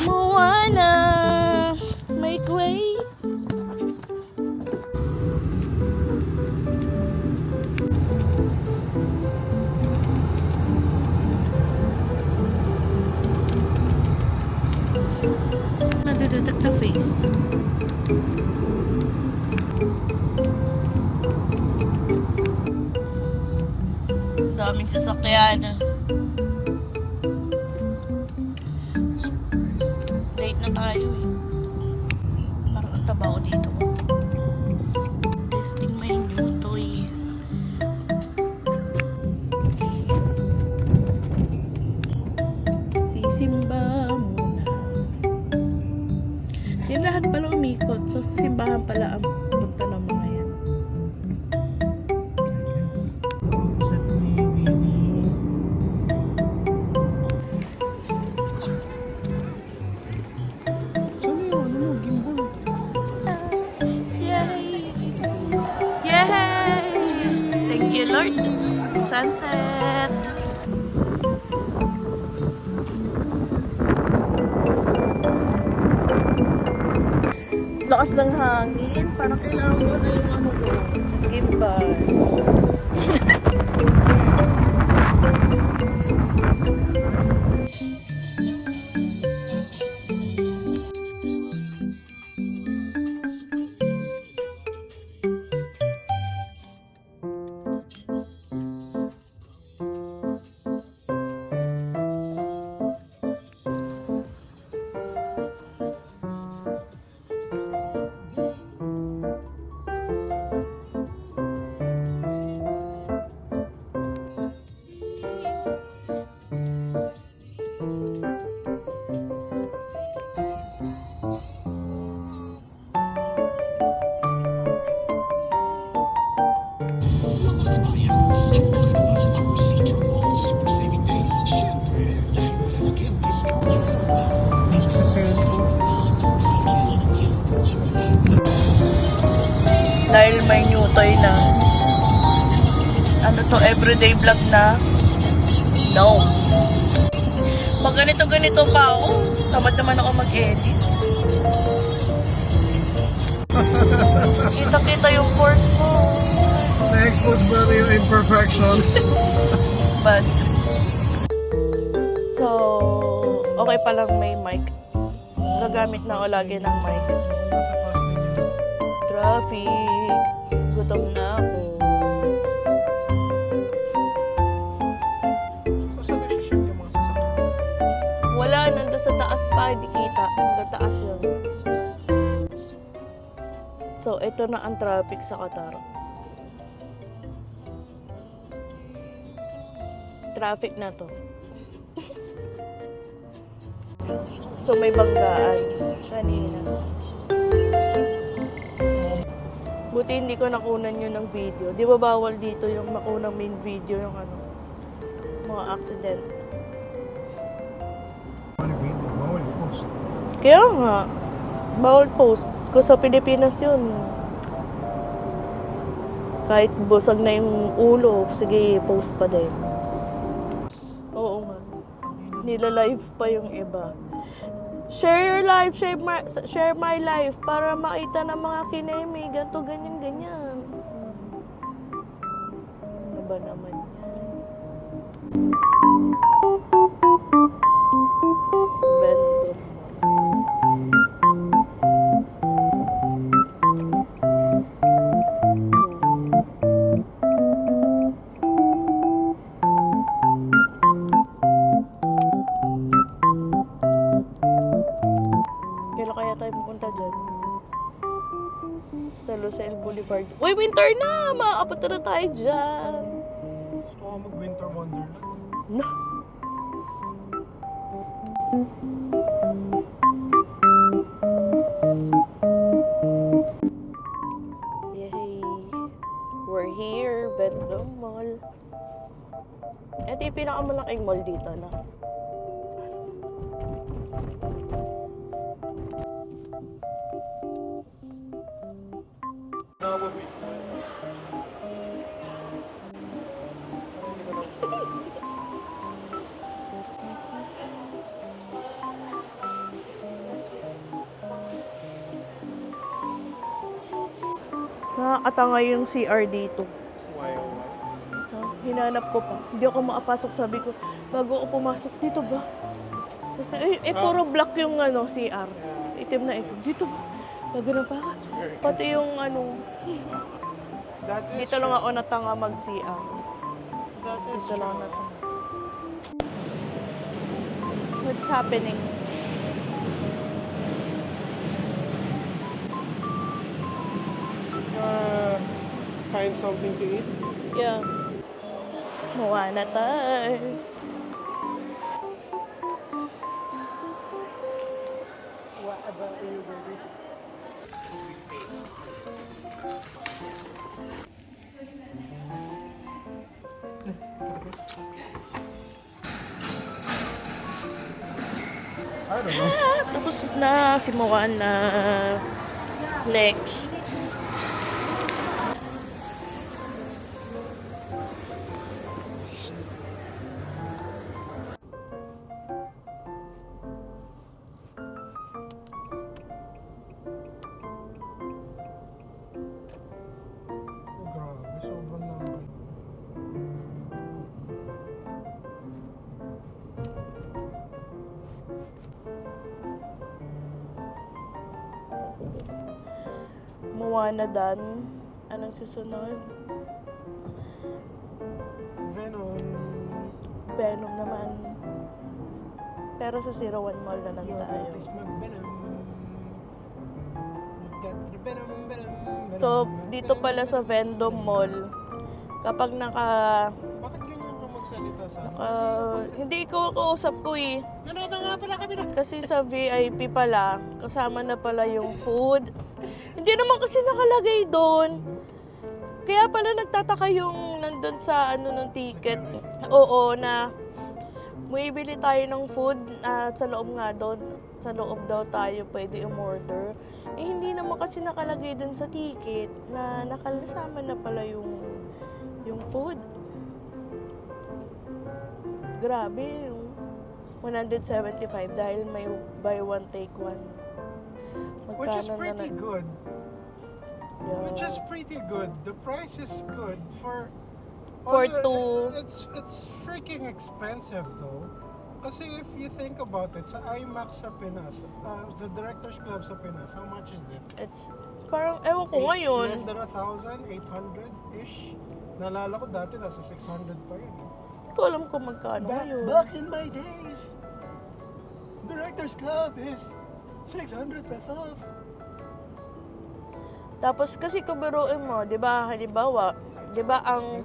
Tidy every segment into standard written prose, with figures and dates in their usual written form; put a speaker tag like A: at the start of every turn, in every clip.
A: Moana, make way. Nadudutot na face. Daming sasakyan. Late na tayo eh. Parang ang taba ko dito. Testing my new toy. Sisimba muna. Yan lahat pala umikot. So sisimbahan pala ang punta ng mga yan. Thank you, Lord. Sunset. Lakas ng hangin. Parang kailangan ko na yung ano ko. Gimbal. Dahil may new toy na. Ano to, everyday vlog na? No. Pag ganito-ganito pa ako, tamad naman ako mag-edit. Kita-kita yung course ko.
B: Na-expose ba na yung imperfections?
A: But, so, okay pa lang may mic. Gagamit na ako lagi ng mic. Traffic. Gutom na ako.
B: So, saan nagsishift yung mga sasakyan?
A: Wala, nandun sa taas pa. Hindi kita. Hanggang taas yun. So, ito na ang traffic sa Qatar. Traffic na to. So, may banggaan. Kanina. Buti hindi ko nakunan yun ng video. Di ba bawal dito yung makunang main video yung ano, mga accident.
B: Bawal yung post.
A: Kaya nga, bawal post. Kung sa Pilipinas yun, kahit busag na yung ulo, sige, post pa din. Oo nga. Nila-live pa yung iba. Share your life, share my life para makita ng mga kinemi, ganto, ganyan, ganyan. Ano ba naman yan? Bento. Kailan kaya tayo pupunta dyan? Sa Lucelle Boulevard. Uy, winter na! Makakapunta na tayo dyan.
B: Gusto ko mag-winter wonderland.
A: No. Yay! We're here, Bentong Mall. Ito yung pinakamalaking mall dito, no? Nakakatanga yung CR dito.
B: Why, oh,
A: Hinanap ko pa. Hindi ako makapasok. Sabi ko, bago ako pumasok, dito ba? Kasi, puro black yung CR. Itim na itim. Dito ba? Gagano pa ako. Pati yung dito lang ako natanga mag-CR. Dito lang ako natanga. What's happening?
B: Find something to eat?
A: Yeah. Moana tayo.
B: What about you, baby? I don't know.
A: Tapos na si Moana. Next.
B: Oh, grabe. Sobrang nakakalimutan.
A: Moana dan. Anong susunod?
B: Venom.
A: Venom naman. Pero sa 01 Mall na lang
B: Your
A: tayo.
B: birth is mag-venom. Got the venom, venom, venom,
A: So,
B: venom,
A: dito pala sa Vendom Mall, kapag
B: Bakit ganyan ka magsalita sa akin?
A: hindi ikaw ang kausap ko eh.
B: Nanood na nga pala kami na.
A: Kasi sa VIP pala, kasama na pala yung food. Hindi naman kasi nakalagay doon. Kaya pala nagtataka yung nandun sa ng ticket. Oo, na bumibili tayo ng food at sa loob nga doon. Sa loob daw tayo pwede umorder. Eh hindi naman kasi nakalagay doon sa ticket na nakasama na pala yung food. Grabe yung 175 dahil may buy one take one.
B: Which is
A: Magkano na
B: pretty good.
A: Yeah.
B: Which is pretty good. The price is good for
A: two.
B: It's freaking expensive though. Kasi if you think about it, sa IMAX sa Pinas, the Directors Club sa Pinas, how much is it?
A: It's parang, ewan ko ngayon.
B: Less than 1,000, 800-ish. Naalala ko dati, nasa 600 pa yun.
A: Hindi ko alam kung magkano ngayon.
B: Back in my days, Directors Club is 600 pesos.
A: Tapos kasi kung biruin mo, di ba, halimbawa, di ba ang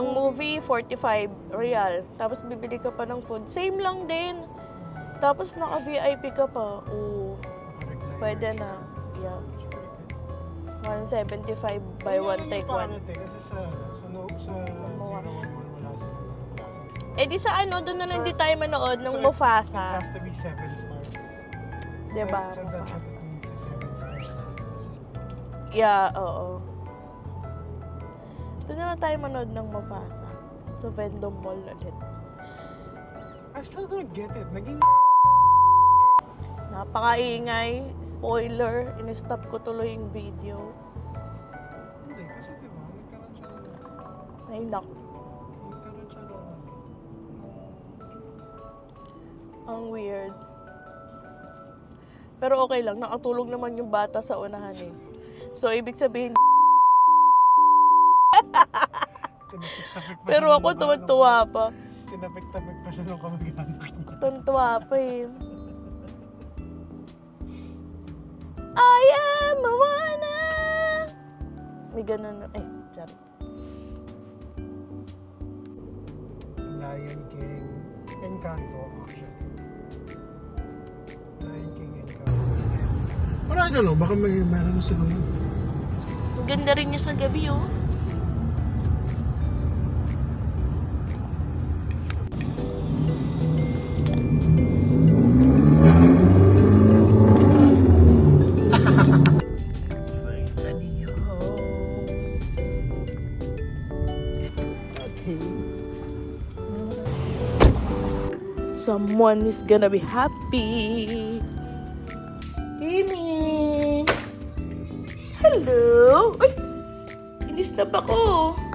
A: movie 45 real, tapos bibili ka pa ng food, same lang din. Tapos naka-VIP ka pa, pwede na. Yeah. 175 buy one take one.
B: Kasi sa Zero One Mall wala silang
A: Eh di sa doon na lang
B: So,
A: di tayo manood ng
B: so it
A: Mufasa.
B: has to be 7 stars.
A: Diba?
B: So that's what it means, 7 stars na.
A: Yeah, oo. Doon na lang tayo manood ng Mufasa. Sa Vendom Mall ulit.
B: I still don't get it. Naging
A: Napakaingay. Spoiler. In-stop ko tuloy yung video.
B: hindi. Kasi diba, nagkaroon siya
A: Ay, nak.
B: nagkaroon siya ng
A: Ang weird. Pero okay lang. Nakatulog naman yung bata sa unahan eh. So, ibig sabihin,
B: tinapik-tapik pa
A: pero
B: siya
A: ako
B: nung-
A: tuwa pa.
B: Tinapik-tapik pa siya nung kamag-anak niya.
A: Tuntua pa eh. I am Moana! May ganun. Sorry.
B: Lion King, Encanto actually. Lion King, Encanto. Pero I don't know, baka meron silang
A: Ang ganda rin niya sa gabi, oh. Someone is gonna be happy. Timmy! Hello! Ay! Stop ako.